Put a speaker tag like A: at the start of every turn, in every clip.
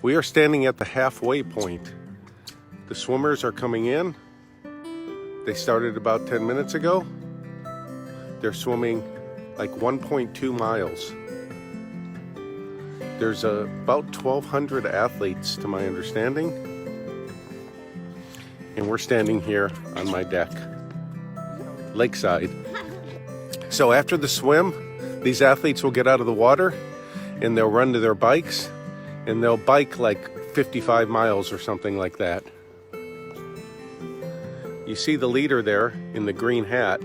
A: We are standing at the halfway point. The swimmers are coming in. They started about 10 minutes ago. They're swimming like 1.2 miles. There's about 1,200 athletes to my understanding. And we're standing here on my deck, lakeside. So after the swim, these athletes will get out of the water and they'll run to their bikes and they'll bike like 55 miles or something like that. You see the leader there in the green hat.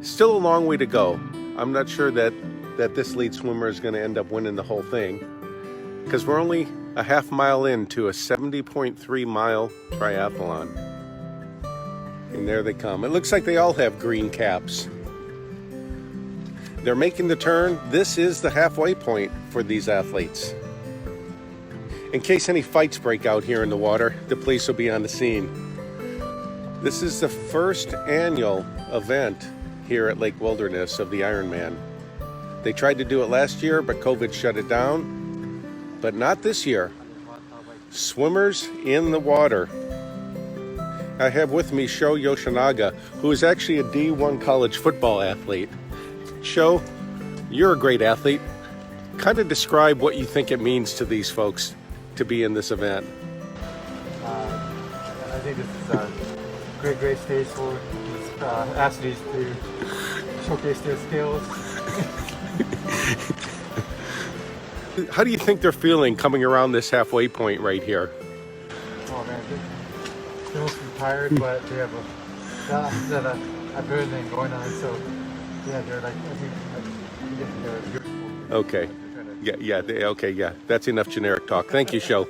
A: Still a long way to go. I'm not sure that this lead swimmer is going to end up winning the whole thing because we're only a half mile into a 70.3 mile triathlon. And there they come. It looks like they all have green caps. They're making the turn. This is the halfway point for these athletes. In case any fights break out here in the water, the police will be on the scene. This is the first annual event here at Lake Wilderness of the Ironman. They tried to do it last year, but COVID shut it down. But not this year. Swimmers in the water. I have with me Sho Yoshinaga, who is actually a D1 college football athlete. Sho, you're a great athlete. Kind of describe what you think it means to these folks to be in this event.
B: I think this is a great stage for these athletes to showcase their skills.
A: How do you think they're feeling coming around this halfway point right here?
B: Oh man, they must be tired, but they have a good thing going on. So yeah, they're like, I think they're beautiful.
A: Okay. Yeah. That's enough generic talk. Thank you, Sho.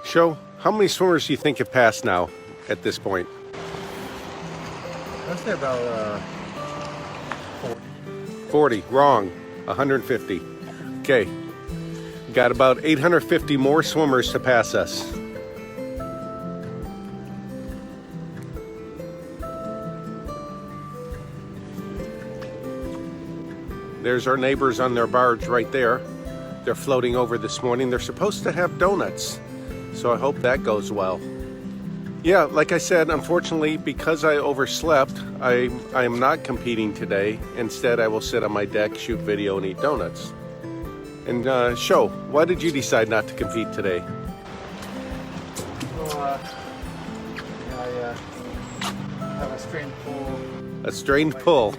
A: Sho, how many swimmers do you think have passed now at this point?
B: I'd say about
A: 40. Wrong. 150. Okay. Got about 850 more swimmers to pass us. There's our neighbors on their barge right there. They're floating over this morning. They're supposed to have donuts, so I hope that goes well. Yeah, like I said, unfortunately, because I overslept, I am not competing today. Instead, I will sit on my deck, shoot video, and eat donuts. And Sho, why did you decide not to compete today?
B: I have a strained pull.
A: A strained pull.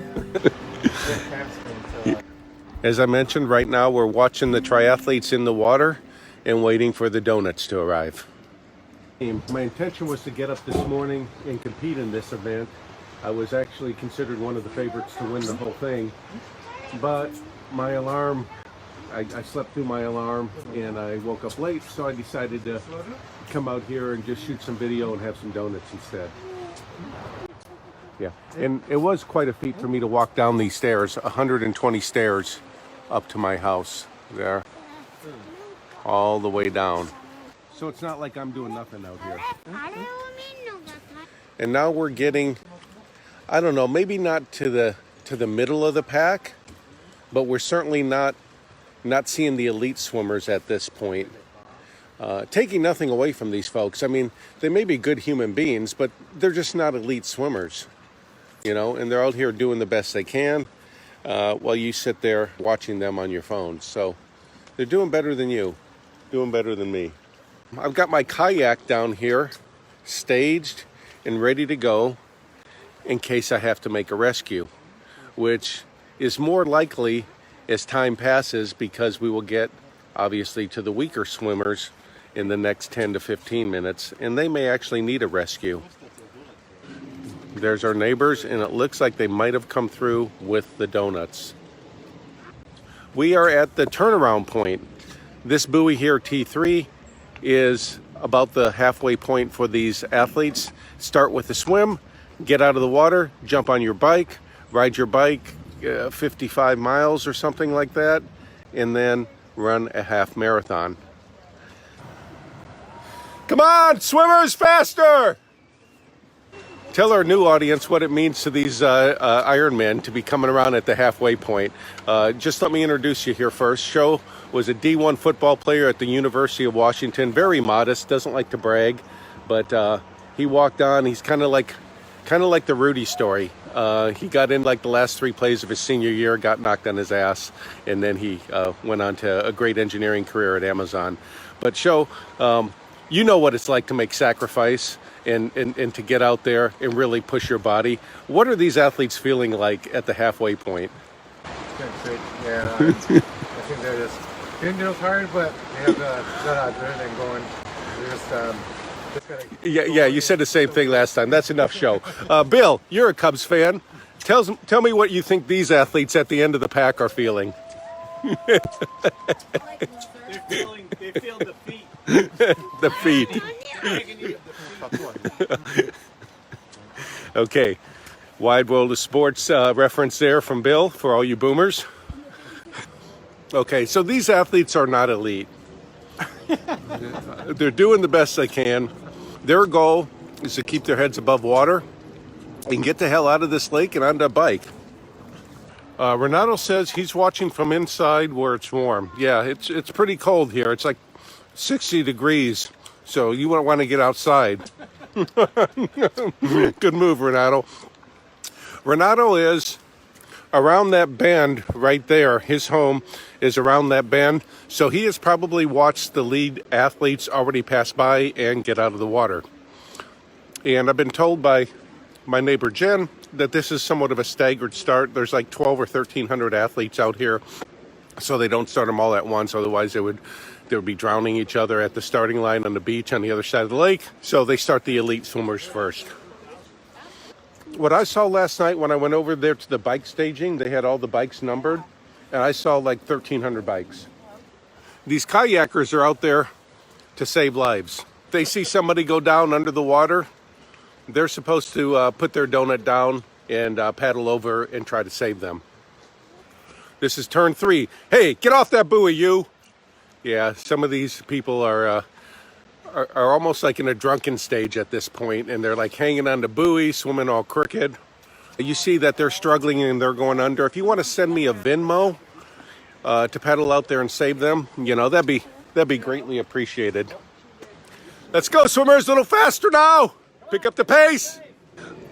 A: As I mentioned, right now we're watching the triathletes in the water and waiting for the donuts to arrive. My intention was to get up this morning and compete in this event. I was actually considered one of the favorites to win the whole thing, but my alarm, I slept through my alarm and I woke up late, so I decided to come out here and just shoot some video and have some donuts instead. Yeah, and it was quite a feat for me to walk down these stairs, 120 stairs up to my house there, all the way down. So it's not like I'm doing nothing out here. And now we're getting, I don't know, maybe not to the middle of the pack, but we're certainly not seeing the elite swimmers at this point. Taking nothing away from these folks. I mean, they may be good human beings, but they're just not elite swimmers, you know, and they're out here doing the best they can while you sit there watching them on your phone. So they're doing better than you, doing better than me. I've got my kayak down here, staged and ready to go in case I have to make a rescue, which is more likely as time passes because we will get, obviously, to the weaker swimmers in the next 10 to 15 minutes, and they may actually need a rescue. There's our neighbors, and it looks like they might have come through with the donuts. We are at the turnaround point. This buoy here, T3, is about the halfway point for these athletes. Start with a swim, get out of the water, jump on your bike, ride your bike 55 miles or something like that, and then run a half marathon. Come on, swimmers, faster! Tell our new audience what it means to these Ironmen to be coming around at the halfway point. Just let me introduce you here first. Sho was a D1 football player at the University of Washington. Very modest, doesn't like to brag, but he walked on. He's kind of like the Rudy story. He got in like the last 3 plays of his senior year, got knocked on his ass, and then he went on to a great engineering career at Amazon. But Sho, you know what it's like to make sacrifice and to get out there and really push your body. What are these athletes feeling like at the halfway point?
B: Yeah, I think they're just getting a little tired, but they have that adrenaline going. They're just gotta
A: Yeah, you said the same thing last time. That's enough, Sho. Bill, you're a Cubs fan. Tell me what you think these athletes at the end of the pack are feeling.
C: They feel defeat.
A: Defeat. Okay. Wide World of Sports reference there from Bill for all you boomers. Okay, so these athletes are not elite. They're doing the best they can. Their goal is to keep their heads above water and get the hell out of this lake and onto a bike. Renato says he's watching from inside where it's warm. Yeah, it's pretty cold here. It's like 60 degrees, so you wouldn't want to get outside. Good move, Renato. Renato is around that bend right there. His home is around that bend, so he has probably watched the lead athletes already pass by and get out of the water. And I've been told by my neighbor Jen that this is somewhat of a staggered start. There's like 12 or 1,300 athletes out here, so they don't start them all at once. Otherwise, they would be drowning each other at the starting line on the beach on the other side of the lake. So they start the elite swimmers first. What I saw last night when I went over there to the bike staging, they had all the bikes numbered, and I saw like 1,300 bikes. These kayakers are out there to save lives. They see somebody go down under the water, they're supposed to put their donut down and paddle over and try to save them. This is turn 3. Hey, get off that buoy, you! Yeah, some of these people are almost like in a drunken stage at this point, and they're like hanging on the buoy, swimming all crooked. You see that they're struggling and they're going under. If you want to send me a Venmo to paddle out there and save them, that'd be greatly appreciated. Let's go, swimmers, a little faster now. Pick up the pace.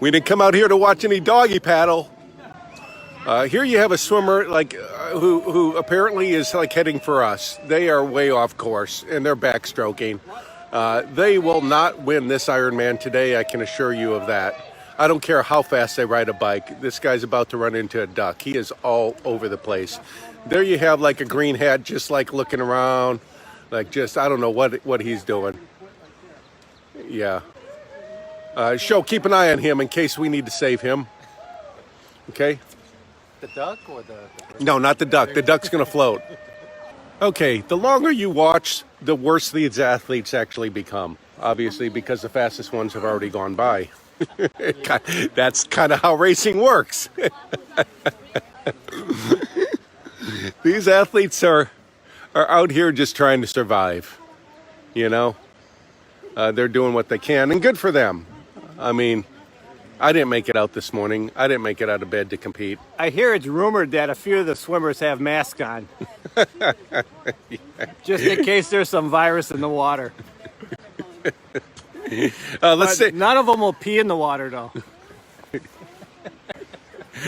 A: We didn't come out here to watch any doggy paddle. Here you have a swimmer like who apparently is like heading for us. They are way off course and they're backstroking. They will not win this Ironman today, I can assure you of that. I don't care how fast they ride a bike. This guy's about to run into a duck. He is all over the place. There you have like a green hat just like looking around. Like just, I don't know what he's doing. Yeah. Sho, keep an eye on him in case we need to save him. Okay?
B: The duck or the...
A: No, not the duck. The duck's going to float. Okay, the longer you watch, the worse these athletes actually become. Obviously, because the fastest ones have already gone by. That's kind of how racing works. These athletes are out here just trying to survive. They're doing what they can, and good for them. I mean, I didn't make it out this morning. I didn't make it out of bed to compete.
C: I hear it's rumored that a few of the swimmers have masks on. Just in case there's some virus in the water.
A: Let's say
C: none of them will pee in the water, though.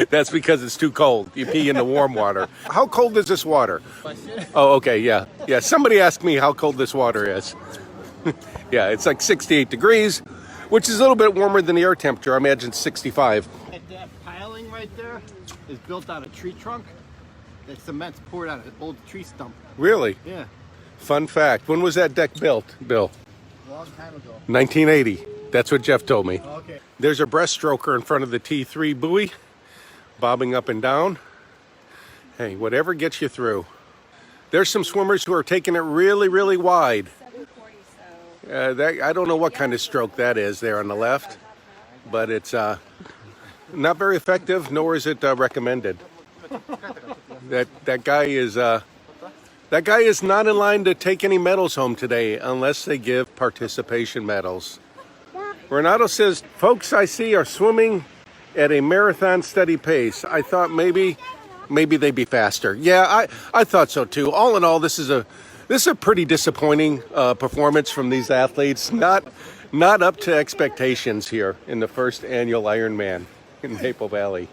A: That's because it's too cold. You pee in the warm water. How cold is this water? Oh, okay, yeah. Yeah, somebody asked me how cold this water is. Yeah, it's like 68 degrees, which is a little bit warmer than the air temperature. I imagine 65.
C: That piling right there is built on a tree trunk. The cement's poured on an old tree stump.
A: Really?
C: Yeah.
A: Fun fact. When was that deck built, Bill?
C: A long time ago.
A: 1980. That's what Jeff told me.
C: Okay.
A: There's a breaststroker in front of the T3 buoy, bobbing up and down. Hey, whatever gets you through. There's some swimmers who are taking it really, really wide. I don't know what kind of stroke that is there on the left, but it's not very effective, nor is it recommended. That guy is not in line to take any medals home today unless they give participation medals. Renato says, folks I see are swimming at a marathon steady pace. I thought maybe they'd be faster. Yeah, I thought so too. All in all, this is a pretty disappointing performance from these athletes. Not up to expectations here in the first annual Ironman in Maple Valley.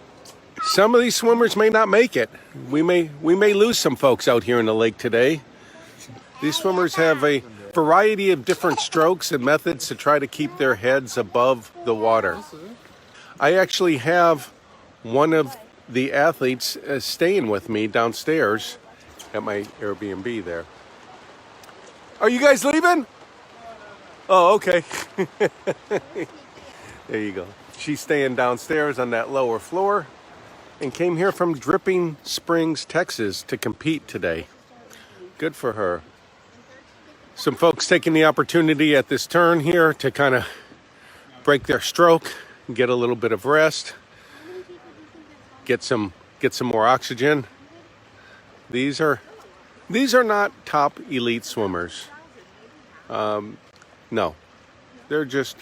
A: Some of these swimmers may not make it. We may lose some folks out here in the lake today. These swimmers have a variety of different strokes and methods to try to keep their heads above the water. I actually have one of the athletes staying with me downstairs at my Airbnb there. Are you guys leaving? Oh, okay. There you go. She's staying downstairs on that lower floor and came here from Dripping Springs, Texas to compete today. Good for her. Some folks taking the opportunity at this turn here to kind of break their stroke, get a little bit of rest, get some more oxygen. These are not top elite swimmers. No, they're just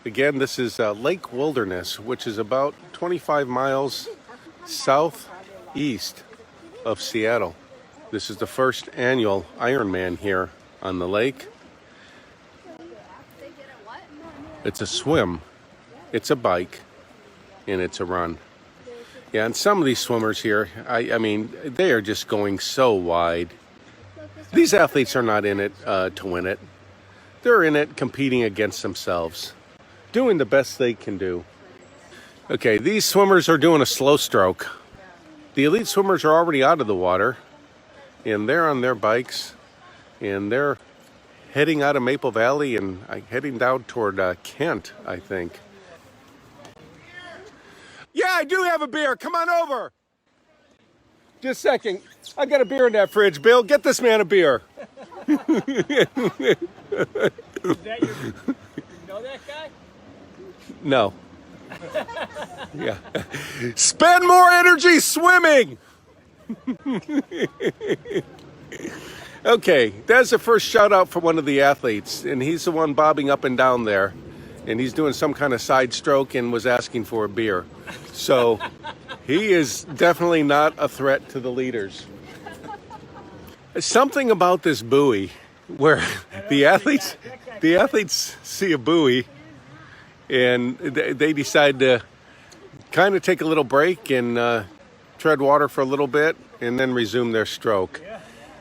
A: again, this is Lake Wilderness, which is about 25 miles southeast of Seattle. This is the first annual Ironman here on the lake. It's a swim, it's a bike, and it's a run. Yeah, and some of these swimmers here, I mean, they are just going so wide. These athletes are not in it to win it. They're in it competing against themselves, doing the best they can do. Okay, these swimmers are doing a slow stroke. The elite swimmers are already out of the water, and they're on their bikes, and they're heading out of Maple Valley and heading down toward Kent, I think. Yeah, I do have a beer. Come on over. Just a second. I got a beer in that fridge, Bill. Get this man a beer.
D: Is that you know that guy?
A: No. Yeah. Spend more energy swimming. Okay, that's the first shout out for one of the athletes, and he's the one bobbing up and down there, and he's doing some kind of side stroke and was asking for a beer. So he is definitely not a threat to the leaders. Something about this buoy where the athletes see a buoy and they decide to kind of take a little break and tread water for a little bit and then resume their stroke.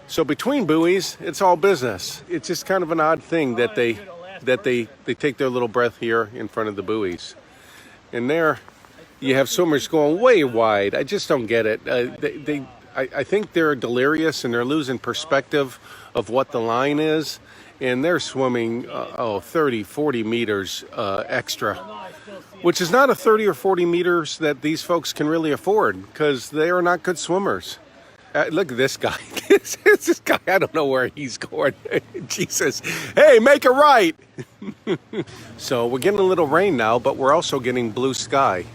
A: So between buoys, it's all business. It's just kind of an odd thing that they take their little breath here in front of the buoys. And there you have swimmers going way wide. I just don't get it. I think they're delirious and they're losing perspective of what the line is. And they're swimming 30, 40 meters extra, which is not a 30 or 40 meters that these folks can really afford because they are not good swimmers. Look at this guy. This guy, I don't know where he's going. Jesus. Hey, make it right. So we're getting a little rain now, but we're also getting blue sky.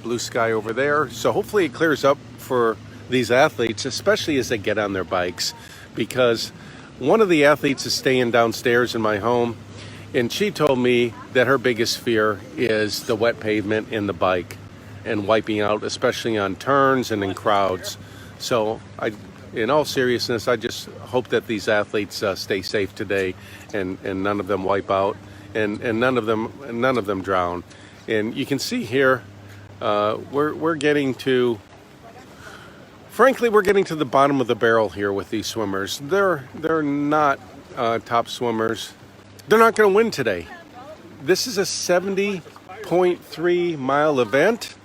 A: Blue sky over there. So hopefully it clears up for these athletes, especially as they get on their bikes, because one of the athletes is staying downstairs in my home, and she told me that her biggest fear is the wet pavement and the bike and wiping out, especially on turns and in crowds. So in all seriousness, I just hope that these athletes stay safe today and none of them wipe out and none of them drown. And you can see here, we're getting to the bottom of the barrel here with these swimmers. They're not top swimmers. They're not going to win today. This is a 70.3 mile event.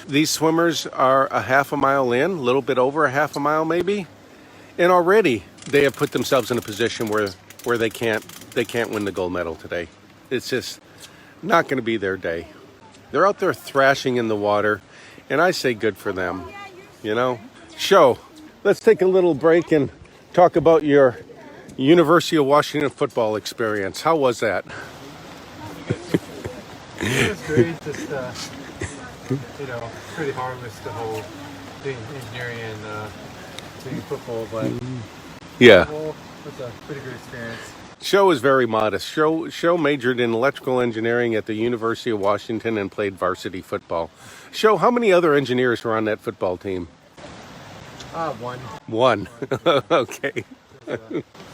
A: These swimmers are a half a mile in, a little bit over a half a mile maybe, and already they have put themselves in a position where they can't win the gold medal today. It's just not going to be their day. They're out there thrashing in the water, and I say good for them. You know, Sho, let's take a little break and talk about your University of Washington football experience. How was that?
B: It was great. Just pretty harmless, the whole thing, engineering and doing football, but
A: Yeah.
B: football was a pretty good experience.
A: Show is very modest. Show majored in electrical engineering at the University of Washington and played varsity football. Show, how many other engineers were on that football team?
B: One.
A: One. Okay.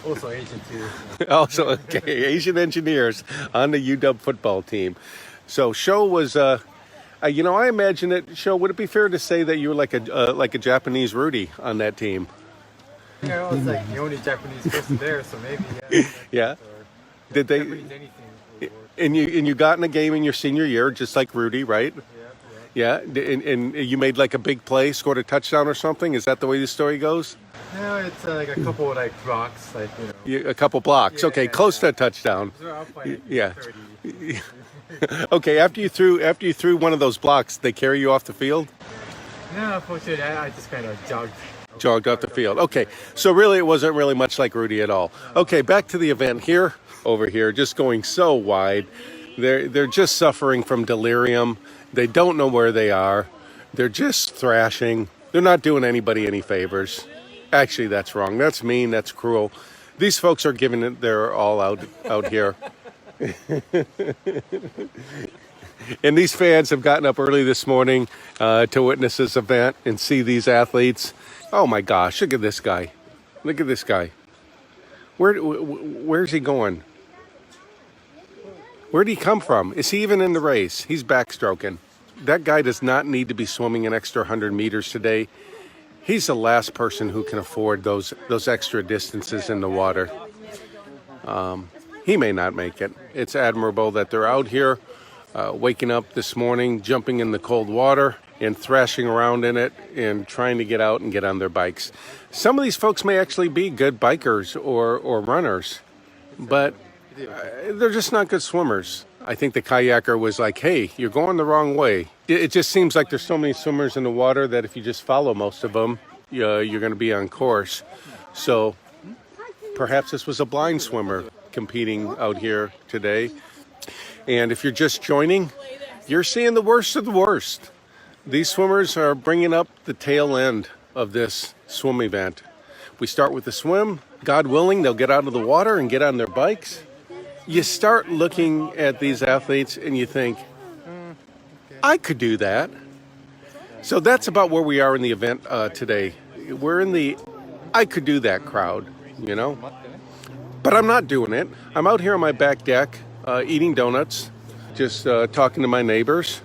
B: Also Asian too.
A: Also, okay, Asian engineers on the UW football team. So Show was, I imagine it. Show, would it be fair to say that you were like a Japanese Rudy on that team?
B: I was like the only Japanese person there, so maybe yeah.
A: Yeah.
B: Or
A: Did they?
B: Japanese anything would work.
A: And you got in a game in your senior year, just like Rudy, right?
B: Yeah.
A: Yeah. And you made like a big play, scored a touchdown or something. Is that the way the story goes?
B: No, it's like a couple like blocks, like
A: A couple blocks. Okay,
B: Yeah,
A: close
B: yeah.
A: to a touchdown.
B: So I'll play like
A: Yeah.
B: 30.
A: Okay. After you threw one of those blocks, they carry you off the field.
B: No, unfortunately, I just kind of
A: Jogged off the field. Okay, so really it wasn't really much like Rudy at all. Okay, back to the event here. Over here, just going so wide. They're just suffering from delirium. They don't know where they are. They're just thrashing. They're not doing anybody any favors. Actually, that's wrong. That's mean. That's cruel. These folks are giving it their all out here. And these fans have gotten up early this morning to witness this event and see these athletes. Oh my gosh, look at this guy. Look at this guy. Where's he going? Where'd he come from? Is he even in the race? He's backstroking. That guy does not need to be swimming an extra 100 meters today. He's the last person who can afford those extra distances in the water. He may not make it. It's admirable that they're out here waking up this morning, jumping in the cold water and thrashing around in it and trying to get out and get on their bikes. Some of these folks may actually be good bikers or runners, but they're just not good swimmers. I think the kayaker was like, hey, you're going the wrong way. It just seems like there's so many swimmers in the water that if you just follow most of them, you're going to be on course. So perhaps this was a blind swimmer competing out here today. And if you're just joining, you're seeing the worst of the worst. These swimmers are bringing up the tail end of this swim event. We start with the swim. God willing, they'll get out of the water and get on their bikes. You start looking at these athletes and you think, I could do that. So that's about where we are in the event today. We're in the I could do that crowd, you know. But I'm not doing it. I'm out here on my back deck eating donuts, just talking to my neighbors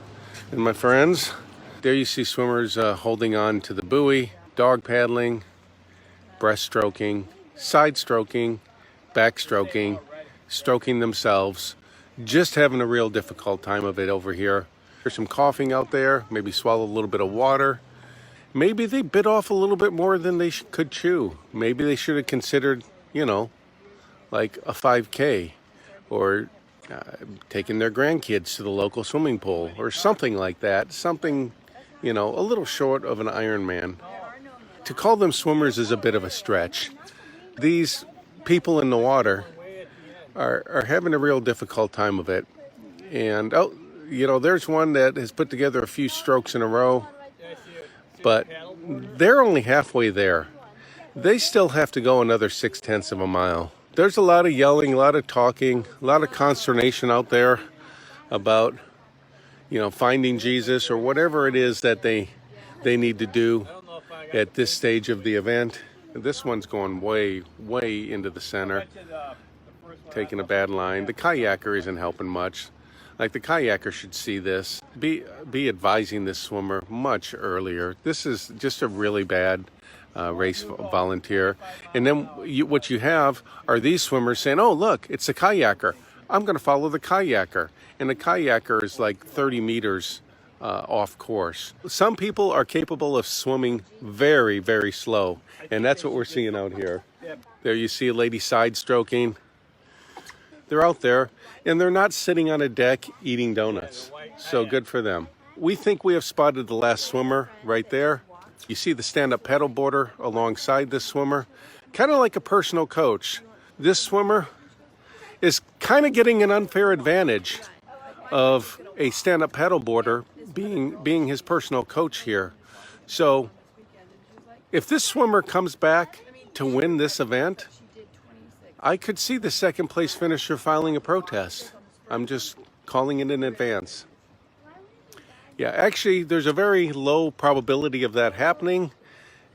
A: and my friends. There you see swimmers holding on to the buoy, dog paddling, breaststroking, side stroking, backstroking, stroking themselves, just having a real difficult time of it over here. There's some coughing out there, maybe swallow a little bit of water. Maybe they bit off a little bit more than they could chew. Maybe they should have considered, like a 5K or taking their grandkids to the local swimming pool or something like that. Something, a little short of an Ironman. To call them swimmers is a bit of a stretch. These people in the water are having a real difficult time of it. And, there's one that has put together a few strokes in a row, but they're only halfway there. They still have to go another 0.6 of a mile. There's a lot of yelling, a lot of talking, a lot of consternation out there about, finding Jesus or whatever it is that they need to do at this stage of the event. This one's going way, way into the center, taking a bad line. The kayaker isn't helping much. Like, the kayaker should see this, be advising this swimmer much earlier. This is just a really bad race volunteer. And then what you have are these swimmers saying, oh, look, it's a kayaker. I'm going to follow the kayaker. And the kayaker is like 30 meters off course. Some people are capable of swimming very, very slow. And that's what we're seeing out here. There you see a lady side stroking. They're out there, and they're not sitting on a deck eating donuts. So good for them. We think we have spotted the last swimmer right there. You see the stand-up paddle boarder alongside this swimmer, kind of like a personal coach. This swimmer is kind of getting an unfair advantage of a stand-up paddle boarder being his personal coach here. So if this swimmer comes back to win this event, I could see the second place finisher filing a protest. I'm just calling it in advance. Yeah, actually, there's a very low probability of that happening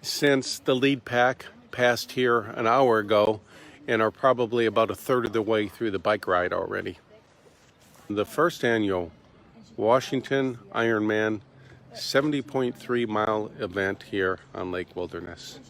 A: since the lead pack passed here an hour ago and are probably about a third of the way through the bike ride already. The first annual Washington IronMan 70.3 mile event here on Lake Wilderness.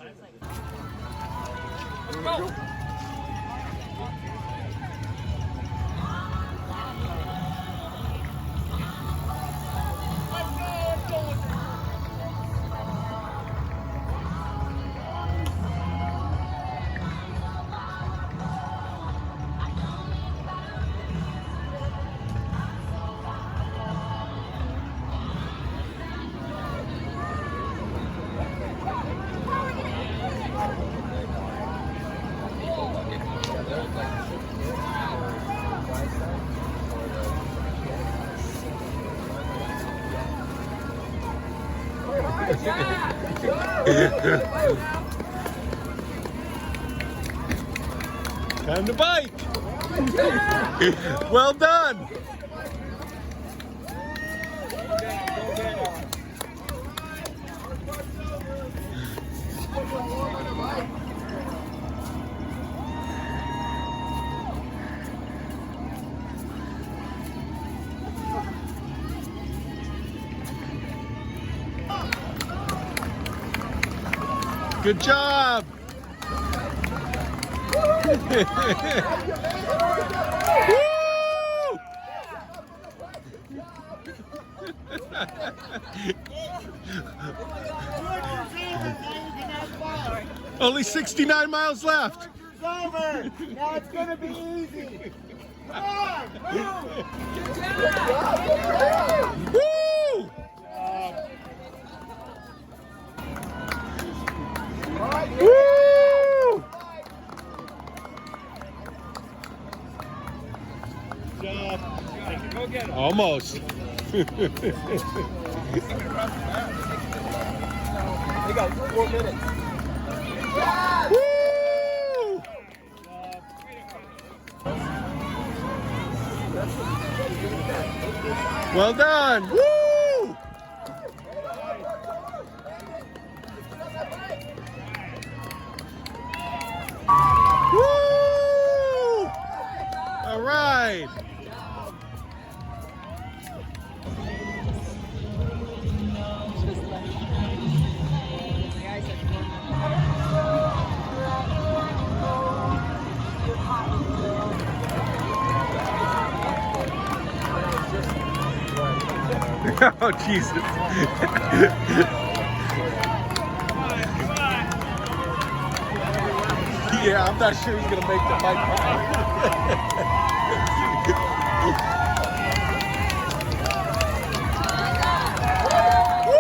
A: Time to bike! Well done! Good job! Only 69 miles left.
E: It's over. Now it's gonna be easy. Come on, move.
A: Woo! Woo!
D: Go get him.
A: Almost.
C: They got 4 minutes.
A: Woo! Well done. Woo! Woo! All right. Oh, Jesus. Yeah, I'm not sure he's going to make the bike ride. Woo!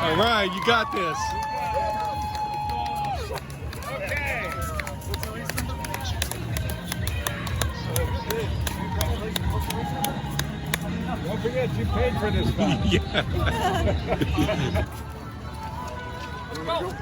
A: All right, you got this.
D: Don't forget, you paid for this stuff.
A: Yeah.
D: Go.